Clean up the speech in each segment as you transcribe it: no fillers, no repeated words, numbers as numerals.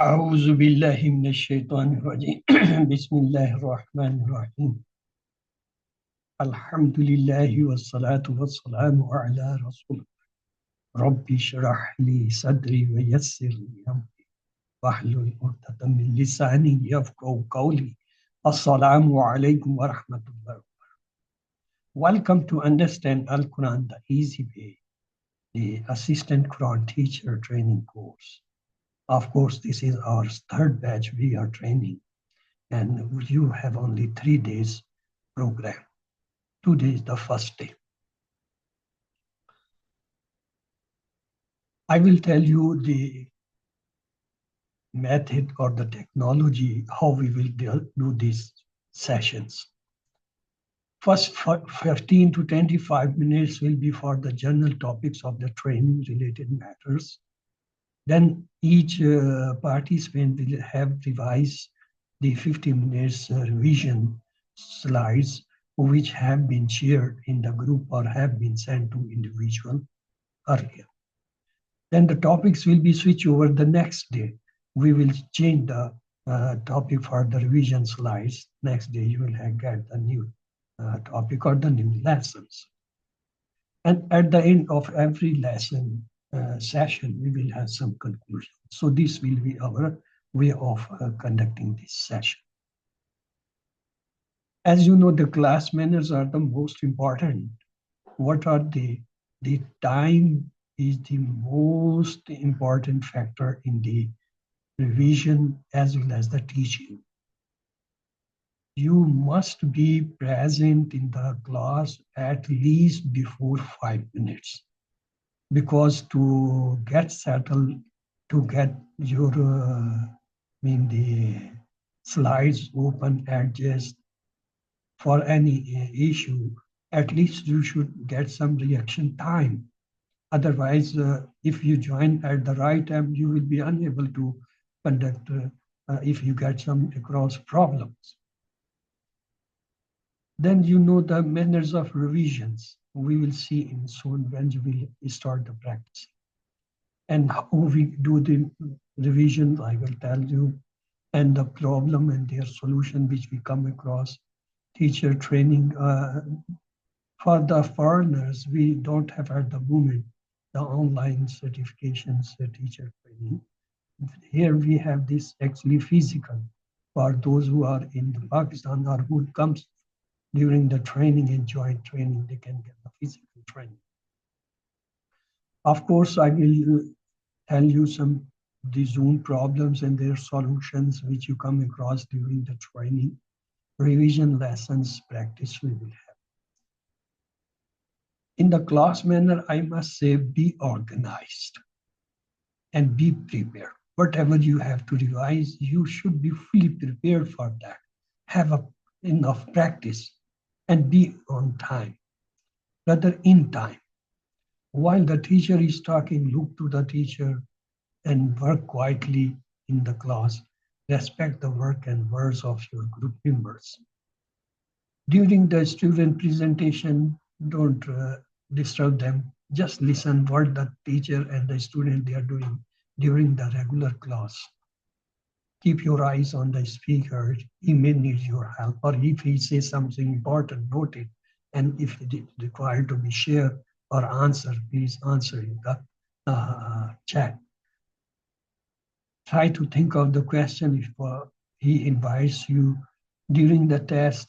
أعوذ بالله من الشيطان الرجيم بسم الله الرحمن الرحيم الحمد لله والصلاة والسلام على رسول ربي اشرح لي صدري ويسر لي أمري واحلل عقدة من لساني يفقهوا قولي السلام عليكم ورحمة الله. Welcome to Understand Al-Quran the Easy Way, the Assistant Quran Teacher Training course. Of course, this is our third batch we are training, and you have only 3 days program. Today is the first day. I will tell you the method or the technology, how we will do these sessions. First 15 to 25 minutes will be for the general topics of the training related matters. Then each participant will have revised the 50 minutes revision slides which have been shared in the group or have been sent to individual earlier. Then the topics will be switched over the next day. We will change the topic for the revision slides. Next day you will get the new topic or the new lessons. And at the end of every lesson session, we will have some conclusion. So this will be our way of conducting this session. As you know, the class manners are the most important. What are they? The time is the most important factor in the revision as well as the teaching. You must be present in the class at least before 5 minutes, because to get settled, to get your the slides open, adjust for any issue, at least you should get some reaction time. Otherwise, if you join at the right time, you will be unable to conduct if you get some cross problems. Then you know the manners of revisions. We will see in soon when you will start the practice. And how we do the revisions, I will tell you, and the problem and their solution which we come across. Teacher training. For the foreigners, we don't have at the moment the online certifications teacher training. Here we have this actually physical for those who are in Pakistan or who comes during the training and joint training, they can get the physical training. Of course, I will tell you some the Zoom problems and their solutions which you come across during the training. Revision lessons practice we will have. In the class manner, I must say, be organized and be prepared. Whatever you have to revise, you should be fully prepared for that. Have enough practice and be on time, rather in time. While the teacher is talking, look to the teacher and work quietly in the class. Respect the work and words of your group members. During the student presentation, don't disturb them. Just listen what the teacher and the student they are doing during the regular class. Keep your eyes on the speaker. He may need your help, or if he says something important, note it. And if it is required to be shared or answered, please answer in the chat. Try to think of the question if he invites you during the test,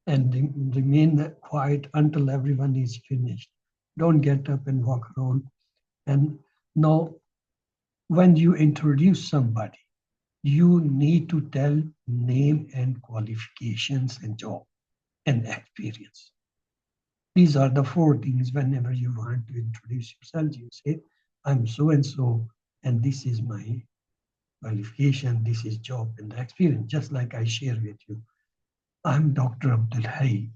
and remain quiet until everyone is finished. Don't get up and walk around. And now, when you introduce somebody, you need to tell name and qualifications and job and experience. These are the 4 things whenever you want to introduce yourself. You say, I'm so-and-so, and this is my qualification, this is job and experience, just like I share with you. I'm Dr. Abdul Hay.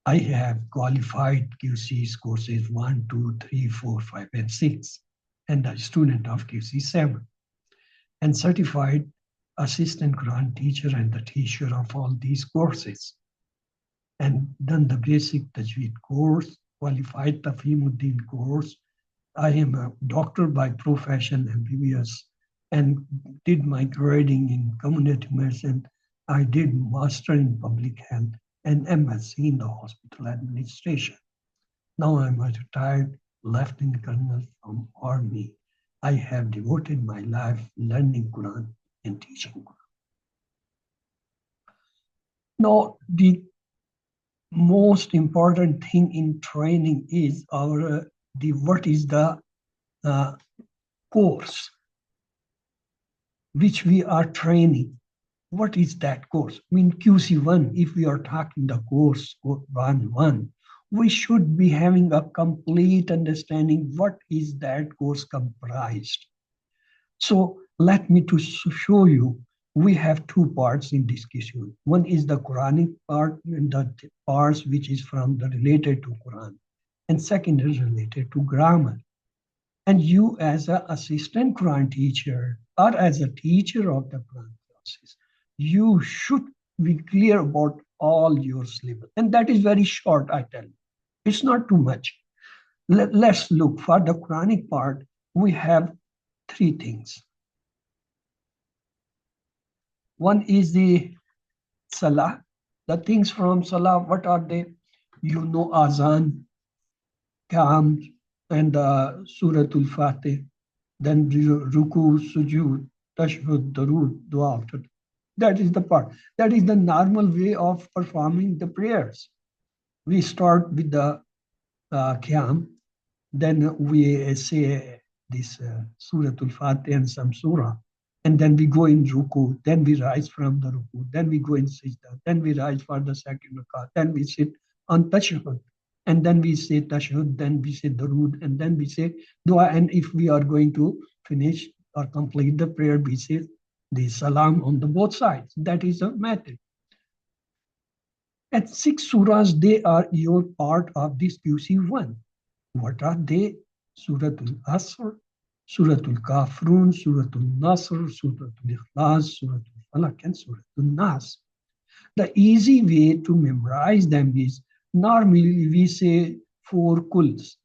I have qualified QC's courses 1, 2, 3, 4, 5, and 6, and a student of QC7, and certified assistant Quran teacher and the teacher of all these courses, and done the basic Tajweed course, qualified Tafhimuddin course. I am a doctor by profession, MBBS and did my grading in community medicine. I did master in public health and MSc in the hospital administration. Now I'm a retired lieutenant colonel from Army. I have devoted my life learning Quran and teaching Quran. Now, the most important thing in training is what is the uh, course which we are training. What is that course? I mean, QC1, if we are talking the course 1, we should be having a complete understanding what is that course comprised. So let me to show you, we have two parts in this QC1. One is the Quranic part and the parts which is from the related to Quran. And second is related to grammar. And you as an assistant Quran teacher or as a teacher of the Quran classes, you should be clear about all your syllabus. And that is very short, I tell you. It's not too much. Let's look for the Quranic part. We have three things. One is the Sallah. The things from Sallah, what are they? You know, Azan, Qiyam, and Suratul Fatih, then Ruku, Sujud, Tashahhud, Darood, Dua after. That is the part. That is the normal way of performing the prayers. We start with the Qiyam, then we say this Suratul Fatih and some surah, and then we go in Ruku, then we rise from the Ruku, then we go in Sajda, then we rise for the second Rakat, then we sit on Tashahhud, and then we say Tashahhud, then we say Darood, and then we say Dua, and if we are going to finish or complete the prayer, we say the Salam on the both sides. That is a method. And 6 surahs, they are your part of this QC1. What are they? Suratul Asr, Suratul Kafrun, Suratul Nasr, Suratul Ikhlas, Suratul Falak, and Suratul Nas. The easy way to memorize them is, normally we say 4 kuls.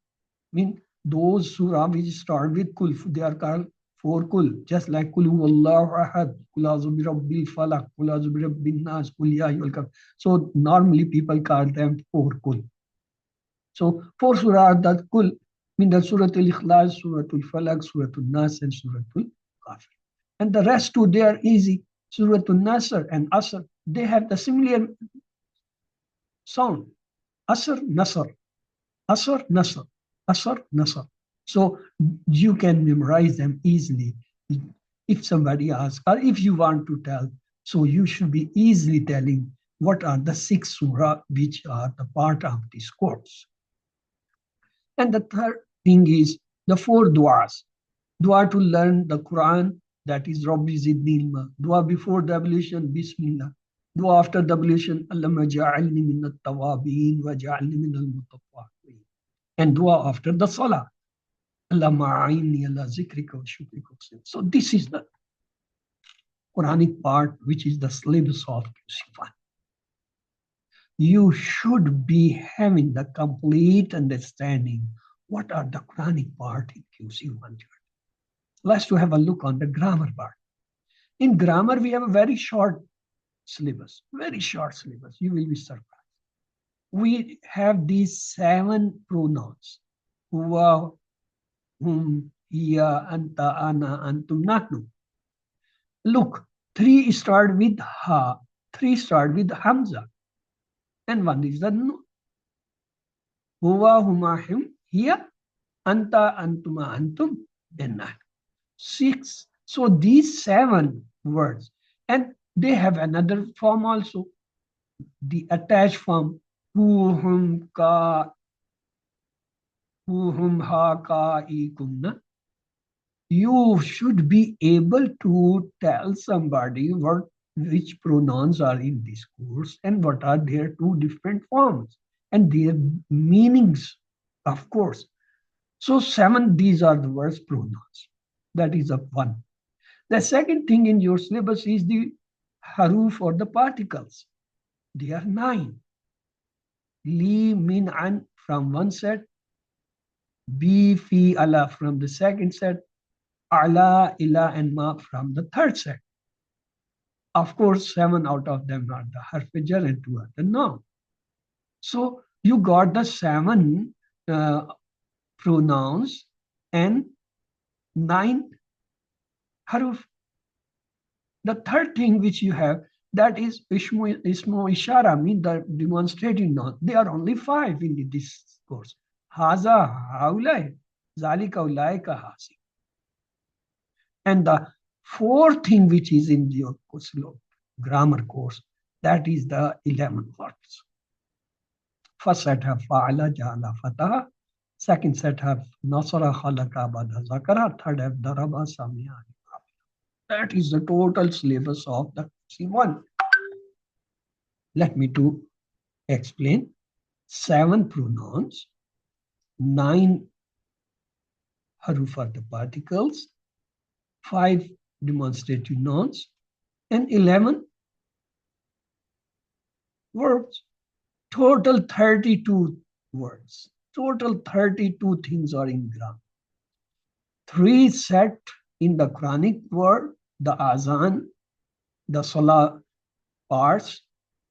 I mean, those surah which start with kul, they are called 4 kul, just like Kul Huwallahu Ahad, Kul A'udhu bi Rabbil Falaq, Kul A'udhu bi Rabbin Nas, Kul Ya Ayyuhal Kafirun. So normally people call them 4 kul. So 4 surah are the kul, mean the Suratul Ikhlas, Suratul Falaq, Suratul Nas, and Suratul Kafir. And the rest two, they are easy. Suratul Nasr and Asr, they have the similar sound. Asr, Nasr, Asr, Nasr, Asr, Nasr. So you can memorize them easily. If somebody asks, or if you want to tell, so you should be easily telling what are the 6 surah which are the part of this course. And the third thing is the 4 du'as. Dua to learn the Quran, that is Rabbi Zidni ilma. Dua before the ablution, Bismillah. Dua after the ablution, Allahumma ja'alni min at-tawabin wa ja'alni min al-mutatawwabin. And dua after the salah, Allahumma a'inni ala zikrika wa shukrika. So this is the Quranic part, which is the syllabus of QC1. You should be having the complete understanding what are the Quranic part in QC1. Let's have a look on the grammar part. In grammar, we have a very short syllabus, very short syllabus. You will be surprised. We have these 7 pronouns. Huwa, hum, hiya, anta, ana, antum, nahnu. Look, 3 start with ha, 3 start with hamza, and 1 is the nun. Huwa, huma, hum, hiya, anta, antuma, antum, and nahnu. 6. So these 7 words, and they have another form also, the attached form, hu, hum, ka, hu, hum, ha, ka, I, kumna. You should be able to tell somebody which pronouns are in this course and what are their 2 different forms and their meanings, of course. So 7, these are the words pronouns. That is a 1. The second thing in your syllabus is the haruf or the particles. They are 9. Li, min, an from one set. Bi, fi, ala from the second set. ala, ila, and ma from the third set. Of course, 7 out of them are the harf-jar and 2 are the noun. So you got the 7 pronouns and 9 haruf. The third thing which you have, that is ismo ishara, mean the demonstrating noun. They are only 5 in this course. Haza, haulai, zalika, ulaika, hasi. And the fourth thing which is in your grammar course, that is the 11 words. First set have fa'ala, ja'ala, fataha. Second set have nasara, khalaqa, bada, zakara. Third have daraba, sami'a. That is the total syllabus of the QC1. Let me to explain. 7 pronouns, 9 haruf are the particles, 5 demonstrative nouns, and 11 verbs. Total 32 words. Total 32 things are in grammar. 3 set in the Quranic word, the azan, the Sallah parts,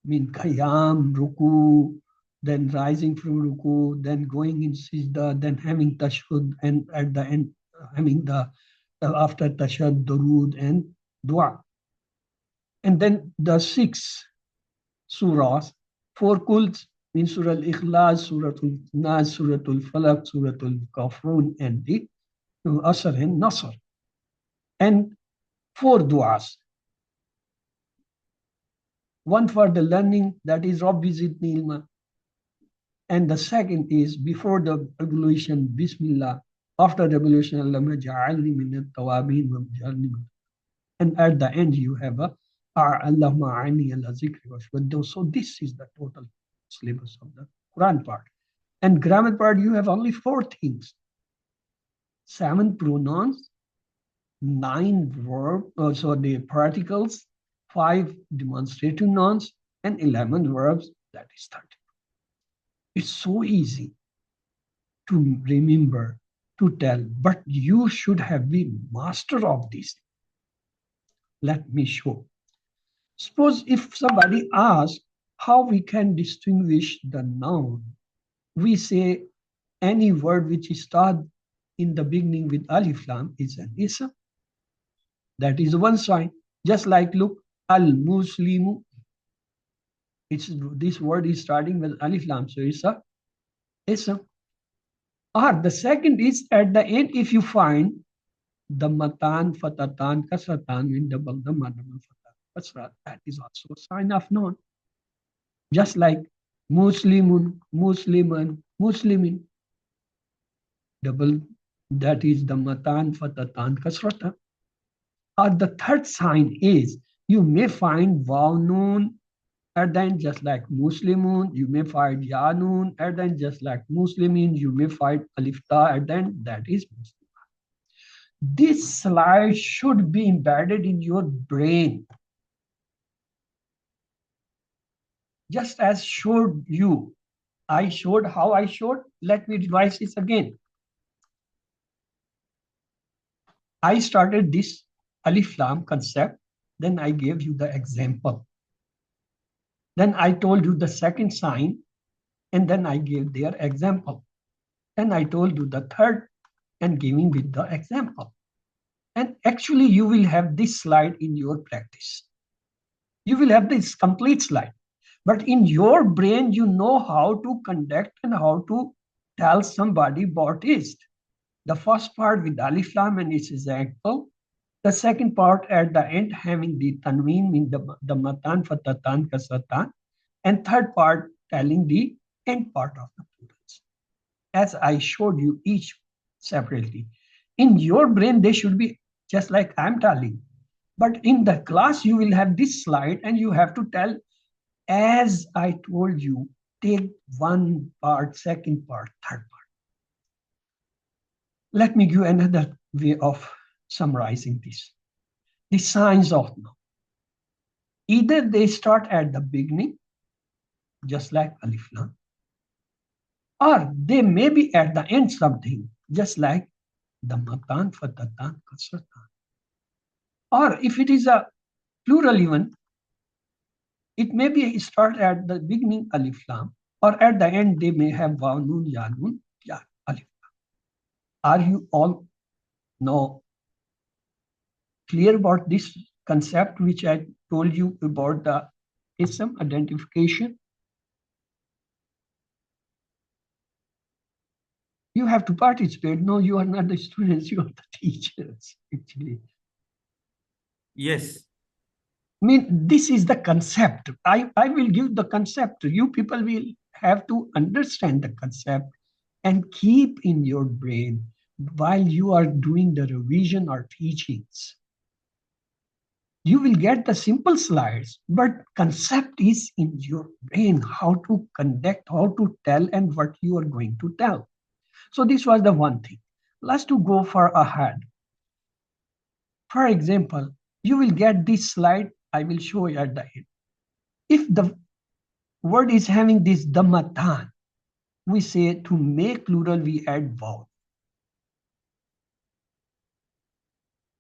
mean qiyam, ruku, then rising from ruku, then going in sijda, then having tashhud, and at the end having the after tashahhud, durood, and dua. And then the 6 surahs, 4 kults, mean Surah Al-Ikhlas, Surah Al-Nas, Surah Al-Falaq, Surah Al-Kafrun, and the Asr and Nasr. And 4 du'as. One for the learning, that is Rabbi Zidni ilma. And the second is before the ablution, Bismillah. After the ablution, Allahumma ja'alni min at-tawabin wa ja'alni. And at the end, you have a Allahumma a'ani ala zikri wa shwadda. So this is the total syllabus of the Quran part. And grammar part, you have only 4 things. 7 pronouns, 9 verbs, so the particles, 5 demonstrative nouns, and 11 verbs, that is 30. It's so easy to remember, to tell, but you should have been master of this. Let me show. Suppose if somebody asks how we can distinguish the noun, we say any word which starts in the beginning with alif lam is an ism. That is one sign. Just like look, al-muslimu. This word is starting with alif lam, so it's a ism. Or the second is at the end, if you find the matan, fatatan, kasratan in double the double fatah, that is also a sign of noun. Just like muslimun, musliman, muslimin. Double, that is the matan, fatatan, kasratan. Or the third sign is you may find waw noon at the end, just like muslimun. You may find ya noon at the end, just like muslimin. You may find alif ta at the end, that is muslim. This slide should be embedded in your brain. Just as showed you. I showed how I showed. Let me revise this again. I started this alif lam concept. Then I gave you the example. Then I told you the second sign. And then I gave their example. Then I told you the third and giving with the example. And actually you will have this slide in your practice. You will have this complete slide. But in your brain, you know how to conduct and how to tell somebody what is. The first part with alif lam and its example. The second part at the end having the tanween in the matan, fatatan, kasratan. And third part telling the end part of the plurals. As I showed you each separately. In your brain, they should be just like I'm telling. But in the class, you will have this slide and you have to tell, as I told you, take one part, second part, third part. Let me give another way of summarizing this. The signs of noun. Either they start at the beginning, just like alif lam, or they may be at the end something, just like Dammatan, Fatatan, Kasratan. Or if it is a plural even, it may be start at the beginning alif lam, or at the end they may have vav nun, ya nun, ya alif. Are you all now clear about this concept which I told you about the ism identification? You have to participate. No, you are not the students, you are the teachers, actually. Yes. I mean, this is the concept. I will give the concept. You people will have to understand the concept and keep in your brain while you are doing the revision or teachings. You will get the simple slides, but concept is in your brain, how to conduct, how to tell, and what you are going to tell. So this was the one thing. Let's to go far ahead. For example, you will get this slide. I will show you at the end. If the word is having this dhammatan, we say to make plural, we add vowel.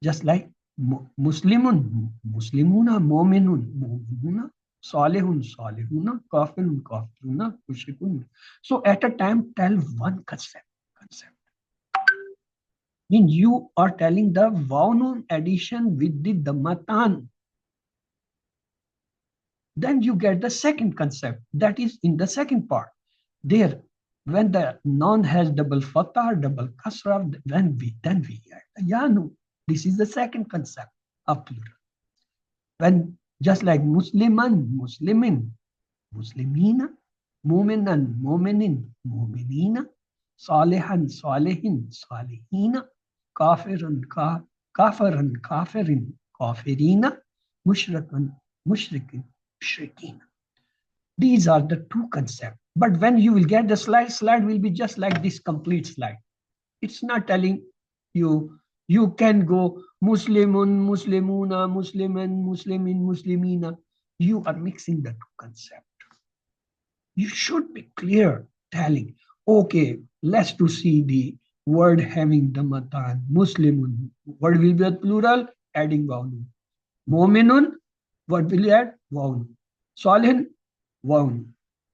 Just like Muslimun, Muslimuna, Mu'minun, Mu'minuna, Salihun, Salihuna, Kafirun, Kafiruna, Mushrikun. So at a time, tell one concept. Mean you are telling the vowel addition with the dhammatan. Then you get the second concept, that is in the second part. There, when the noun has double fatha, double kasra, then we add the yanu. This is the second concept of plural. When just like Musliman, Muslimin, Muslimina, Muminan, Muminin, Muminina, Salihan, Salihin, Salihina, Kafirun, Kafiran, Kafirin, Kafirina, Mushrikan, Mushrikin, Mushrikina. These are the two concepts. But when you will get the slide will be just like this complete slide. It's not telling you can go Muslimun, Muslimuna, Musliman, Muslimin, Muslimina. You are mixing the two concepts. You should be clear telling, okay, let's to see the word having dhammatan, Muslimun. What will be a plural? Adding vowel. Mu'minun, what will you add? Vowel. Salihin, vowel.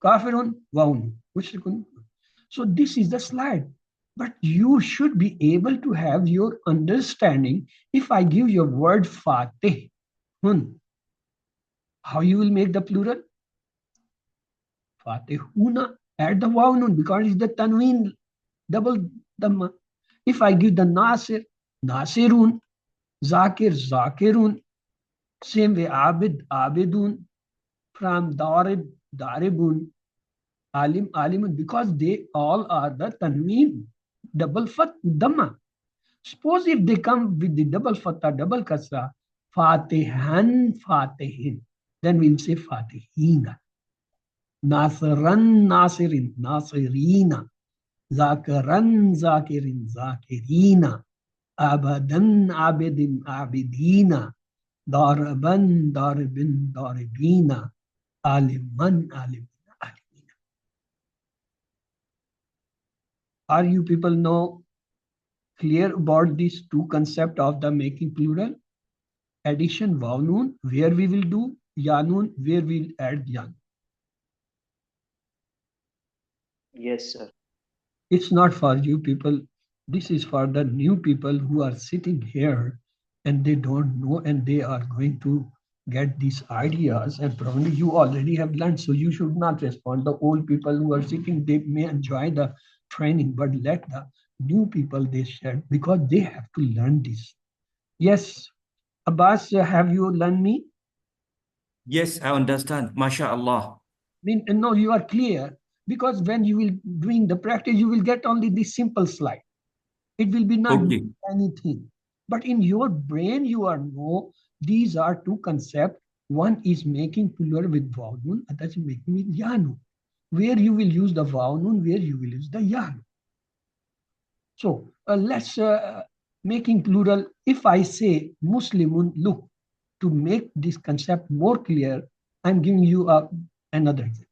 Kafirun, vowel. Mushrikun. So this is the slide. But you should be able to have your understanding. If I give you a word Fatih, how you will make the plural? Fatihuna, add the waw nun because it's the tanween, double dhamma. If I give the Nasir, Nasirun, Zakir, Zakirun, same way Abid, Abidun, from Darib, Daribun, Alim, Alimun, because they all are the tanween, double fat, dhamma. Suppose if they come with the double fatha, double kasra, Fatihan, Fatihin, then we'll say Fatihina. Nasran, Nasirin, Nasirina. Zakaran, Zakirin, Zakirina. Abadan, Abidin, Abidina. Daraban, Daribin, Daribina. Aliman, Alimina, Alimina. Are you people now clear about these two concepts of the making plural? Addition, vav noon, where we will do ya noon, where we'll add yan. Yes, sir. It's not for you people. This is for the new people who are sitting here and they don't know and they are going to get these ideas, and probably you already have learned, so you should not respond. The old people who are sitting, they may enjoy the training, but let the new people they share because they have to learn this. Yes, Abbas, have you learned me? Yes, I understand. MashaAllah. I mean, no, you are clear because when you will doing the practice, you will get only this simple slide. It will be not Okay. anything. But in your brain, you are know these are two concepts. One is making plural with vowel, other is making with yanu. Where you will use the vowel, where you will use the yanu. So let's making plural. If I say Muslimun, look, to make this concept more clear, I'm giving you another example.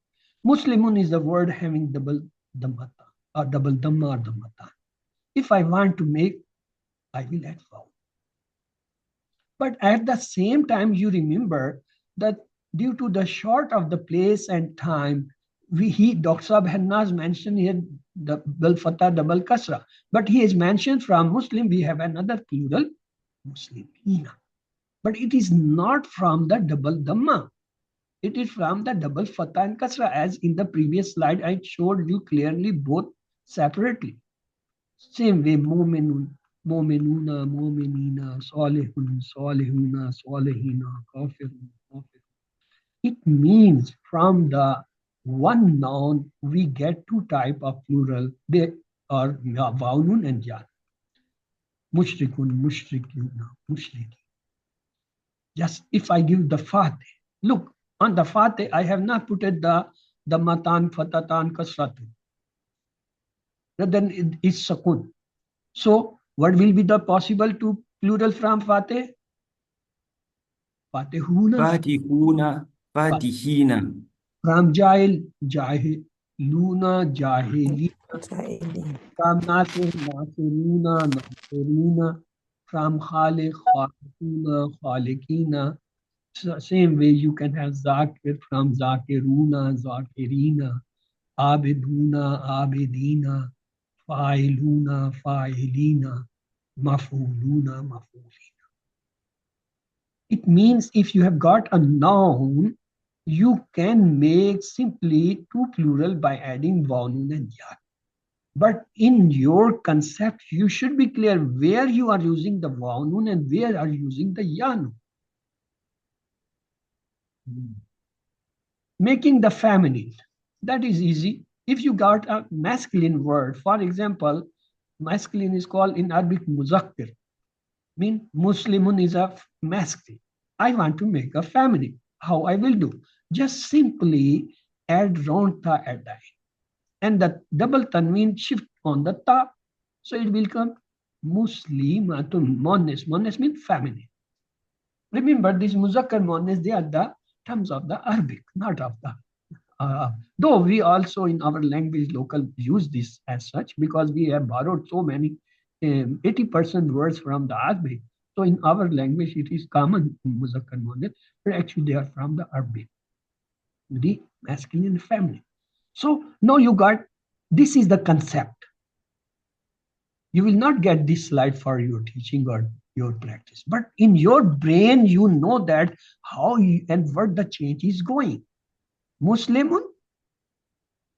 Muslimun is the word having double dhammata or double dhamma or dhammata. If I want to make I will add vav. But at the same time, you remember that due to the short of the place and time, Dr. Saab had not mentioned here the double fatah, double kasra. But he has mentioned from Muslim, we have another plural, Muslimina. But it is not from the double dhamma. It is from the double fatah and kasra. As in the previous slide, I showed you clearly both separately. Same way, mu'minun, mu'minuna, mu'minina, salihun, salihuna, salihina, kafirun, kafirun. It means from the one noun, we get two type of plural. They are vaunun and jan. Mushrikun, mushrikuna, mushriki. Just if I give the fatih, look, on the fatih, I have not put it the matan, fatatan, kasratun. Then it is sakun. So what will be the possible to plural from fatih? Fatihuna. Fatihuna, Fatihina. From jahil, jahiluna, jahili. From nasir, nasiruna, nasirina. From khaliq, khaliquna, khaliqina. So same way you can have zakir from zakiruna, zakirina. Abiduna, abidina. Fa'iluna, fa'ilina. Maf'uluna, maf'ulina. It means if you have got a noun, you can make simply two plural by adding vaunun and ya. But in your concept, you should be clear where you are using the vaunun and where are you using the yanu. Making the feminine, that is easy. If you got a masculine word, for example, masculine is called in Arabic muzakkir, mean Muslimun is a masculine. I want to make a feminine. How I will do? Just simply add round ta at the end. And the double tanween shift on the top. So it will come Muslimatun. Mones. Mones means feminine. Remember, these muzakkar mones, they are the terms of the Arabic, not of the though we also in our language local use this as such because we have borrowed so many 80% words from the Arabic. So in our language it is common muzakkar muannath, but actually they are from the Arabic, the masculine and feminine. So now you got, this is the concept. You will not get this slide for your teaching or your practice, but in your brain you know that how you, and where the change is going. Muslimun,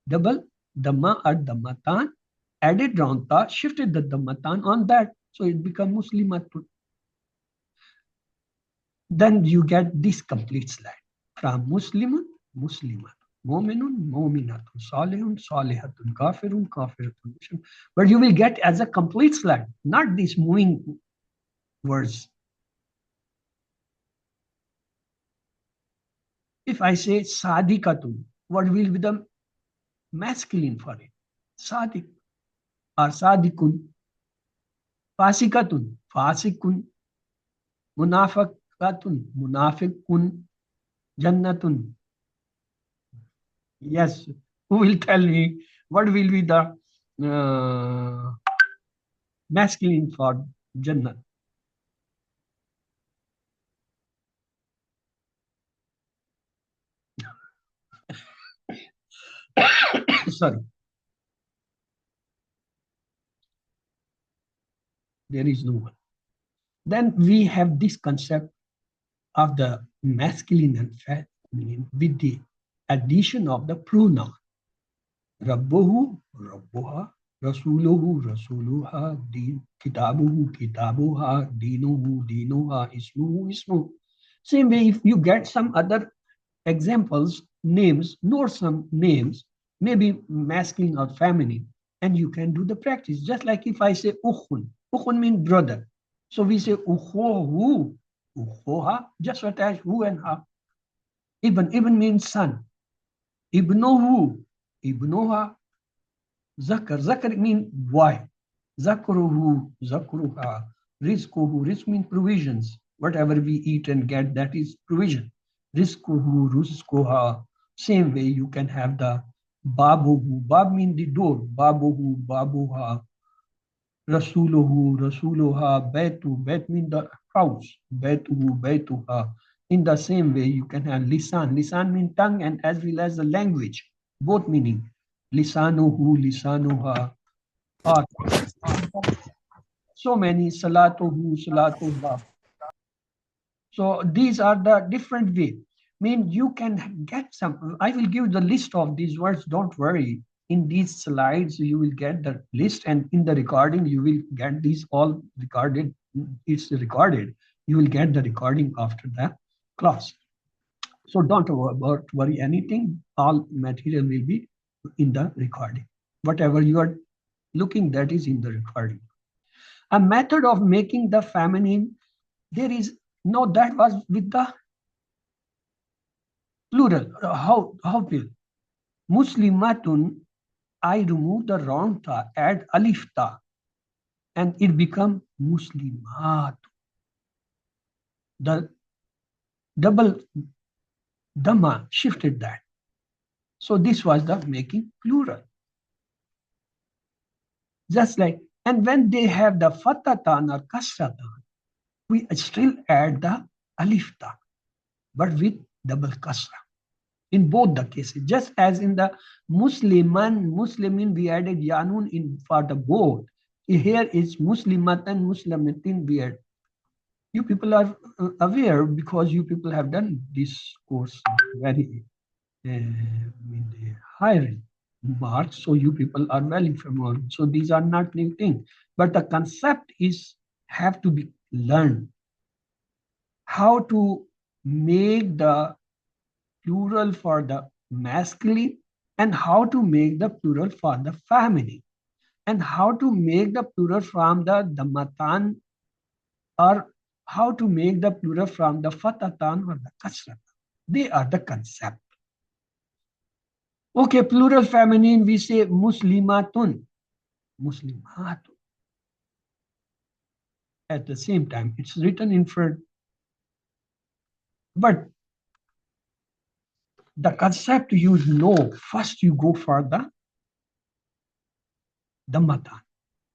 double dhamma or dhammatan, added ranta, shifted the dhammatan on that, so it becomes muslimatun. Then you get this complete slide from muslimun, muslimat, mu'minun, mu'minatun, salihun, salihatun, kafirun, kafiratun. But you will get as a complete slide, not these moving words. If I say sadikatun, what will be the masculine for it? Sadik or sadikun. Fasikatun, fasikun. Munafiqatun, munafiqun. Jannatun. Yes, who will tell me what will be the masculine for Jannat? Sorry. There is no one. Then we have this concept of the masculine and feminine with the addition of the pronoun. Rabbuhu, Rabbuha, Rasuluhu, Rasuluha, Kitabuhu, Kitabuha, Dinuhu, Dinuha, Ismuhu, Ismuhu. Same way, if you get some other examples, names, nor some names, maybe masculine or feminine, and you can do the practice. Just like if I say ukhun, ukhun means brother. So we say ukhohu, ukhoha, just attach who and ha. Ibn means son. Ibnohu, ibnoha. Zakar, zakar means boy. Zakruhu, zakruha. Rizquhu, rizq means provisions. Whatever we eat and get, that is provision. Rizquhu, rizquha. Same way you can have the babuhu. Bab means the door. Babuhu, babuha. Rasuluhu, Rasuluha, Baitu. Bait means the house. Baituhu, Baituha. In the same way, you can have lisan. Lisan means tongue and as well as the language. Both meaning. Lisanuhu, Lisanuha. Or so many. Salatuhu, Salatuha. So these are the different way. Mean you can get some. I will give the list of these words. Don't worry. In these slides, you will get the list, and in the recording, you will get these all recorded. It's recorded. You will get the recording after the class. So don't worry anything. All material will be in the recording. Whatever you are looking, that is in the recording. A method of making the feminine, there is no, that was with the plural. How will? Muslimatun, I remove the wrong ta, add alif ta, and it become Muslimat. The double dhamma shifted that. So this was the making plural. Just like, and when they have the fatatan or kasratan, we still add the alif ta, but with double kasra. In both the cases, just as in the Musliman, Muslimin, we added yanun in for the both. Here is Muslimatan, Muslimitin, we add. You people are aware because you people have done this course very in the higher marks, so you people are well familiar. So these are not new things, but the concept is have to be learned. How to make the plural for the masculine and how to make the plural for the feminine and how to make the plural from the dhammatan or how to make the plural from the fatatan or the kasratan. They are the concept. Okay, plural feminine, we say muslimatun, muslimatun. At the same time, it's written in front. But the concept you know, first you go for the dhammatan.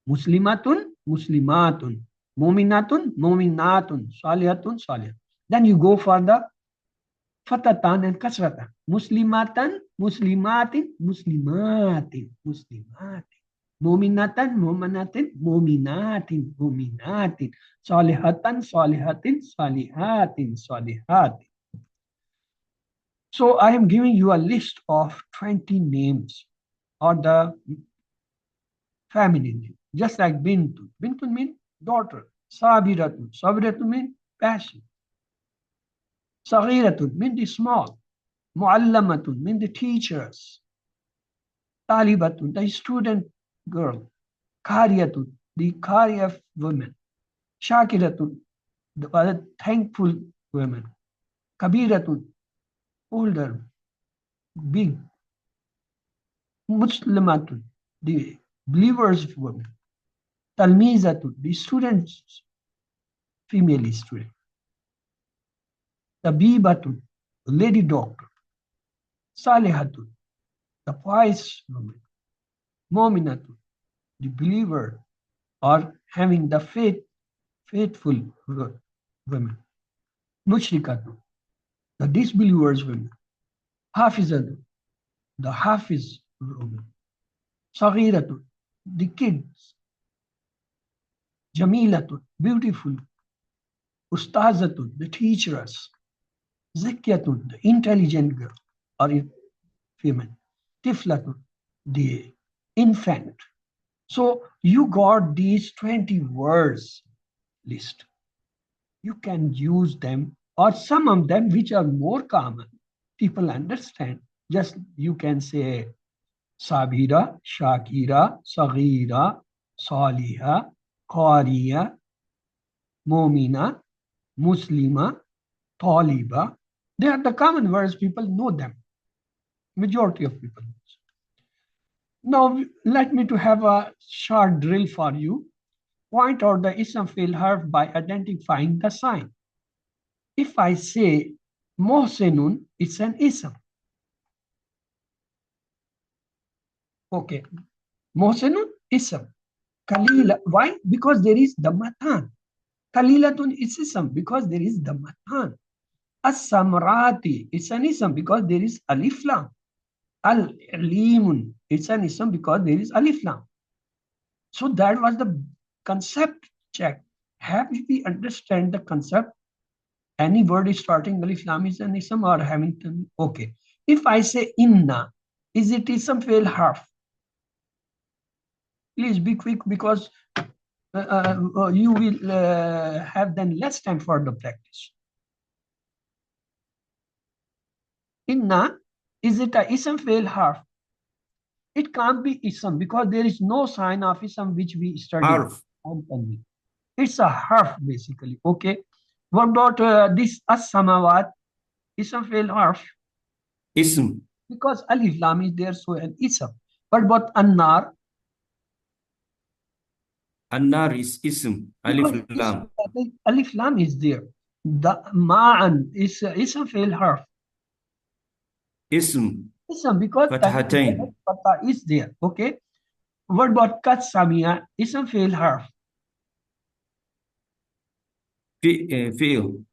Muslimatun, muslimatun. Muminatun, muminatun. Salihatun, salihat. Then you go for the fatatan and kasratan. Muslimatan, muslimatin, muslimatin, muslimatin. Muminatan, muminatin, muminatin, muminatin. Salihatan, salihatin, salihatin, salihatin. So I am giving you a list of 20 names or the feminine name. Just like Bintun. Bintun means daughter. Sabiratun. Sabiratun means passion. Saghiratun means the small. Muallamatun means the teachers. Talibatun, the student girl. Kariyatun, the Karya women. Shakiratun, the thankful women. Kabiratun, older, big. Muslimatun, the believers women. Talmizatun, the students, female student. Tabibatun, the lady doctor. Salihatun, the pious woman. Mominatun, the believer or having the faithful women. Mushrikatun, the disbelievers women. Hafizatun, the Hafiz woman. Saghiratun, the kids. Jamilatun, beautiful. Ustazatun, the teachers. Zikyatun, the intelligent girl or female. Tiflatun, the infant. So you got these 20 words list. You can use them or some of them which are more common. People understand. Just you can say Sabira, Shakira, Saghira, Saliha, Qariya, Momina, Muslima, Taliba. They are the common words, people know them. Majority of people know. Now, let me to have a short drill for you. Point out the ism fi'l harf by identifying the sign. If I say Mohsenun, it's an ism. Okay. Mohsenun, ism. Kalila. Why? Because there is Dhammatan. Kalilatun is ism because there is Dhammatan. As-samrati, it's an ism because there is alif lam. Al-limun, it's an ism because there is alif lam. So that was the concept check. Have we understand the concept? Any word is starting alif lam is an ism or having to, okay. If I say inna, is it ism fail harf? Please be quick because you will have then less time for the practice. Inna, is it a ism fail harf? It can't be ism because there is no sign of ism which we studied. Harf. It's a harf basically. Okay. What about this as-samawat? Ism fail harf Ism. because alif lam is there, so an ism. What about an-nar? An-nar is ism. Alif lam. Alif lam is there. The ma'an is ism fail harf. Ism. Ism because Fathatain. fatha is there. Okay. What about kat samia? Ism fail harf. Fi'l.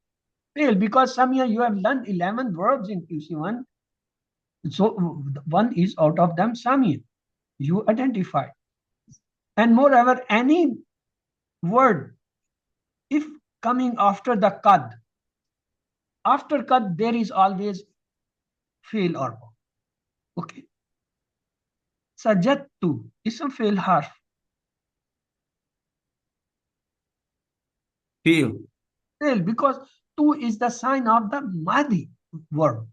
Fail because samia you have learned 11 verbs in QC1. So one is out of them samia. You identify. And moreover, any word, if coming after the qad, after qad there is always fail or wrong. Okay. Sajattu, ism fail harf. Fi'l. Fail because tu is the sign of the madi verb.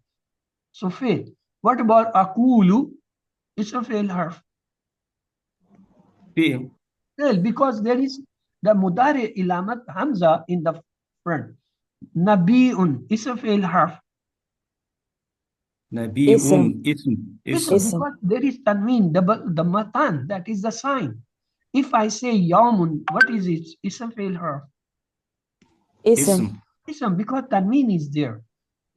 So fail. What about akulu? Ism fail harf. Fi'l. Fail because there is the mudari ilamat hamza in the front. Nabi'un, ism fail harf. Nabi'un. Ism. Ism because there is tanween, the matan, that is the sign. If I say yawmun, what is it? Ism fail harf. Ism. Ism because tanween is there.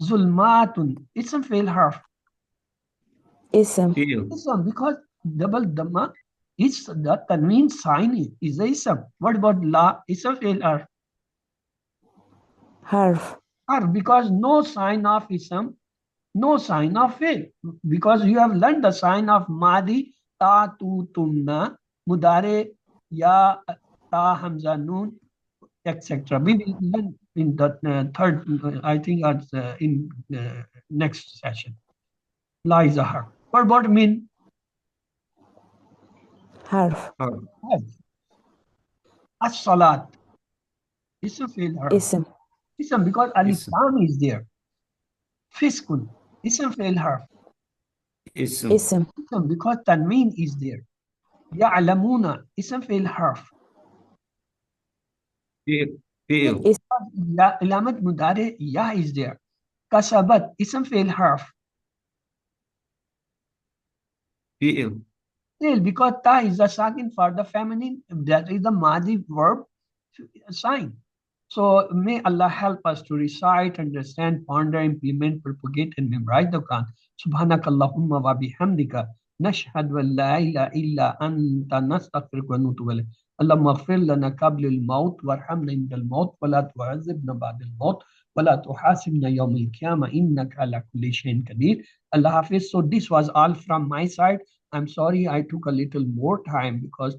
Zulmatun, ism fail harf. Fi'l. Ism because double dhamma is the tanween sign is the ism. What about la? Ism fail harf. Harf. Harf because no sign of ism, no sign of fail. Because you have learned the sign of madi, ta, tu, tumna, mudare, ya, ta, hamza, noon, etc. We will learn in the third, I think in next session. La is a harf. What about min? Harf. As-salat. Ism fail harf. Ism. Ism because alif Ism. lam is there. Fiskun. Ism fail harf. Ism. Ism. Ism because tanween is there. Ya'lamuna. Ism fail harf. Fi'l. Ilamat mudare ya is there. Kasabat. Ism fail harf. Fi'l. Fail because ta is the sakin for the feminine. That is the madi verb sign. So may Allah help us to recite, understand, ponder, implement, propagate, and memorize the Quran. Subhanakallahumma wa bihamdika nashhadu an la ilaha illa anta nastaghfiruka wa natubu ilayk. Allahumma ighfir lana qabla al-maut warhamna inda al-maut wa la tu'azzibna ba'da al-maut wa la tuhasibna yawm al-qiyamah innaka ala kulli shay'in qadir. Allah Hafiz. So this was all from my side. I'm sorry I took a little more time because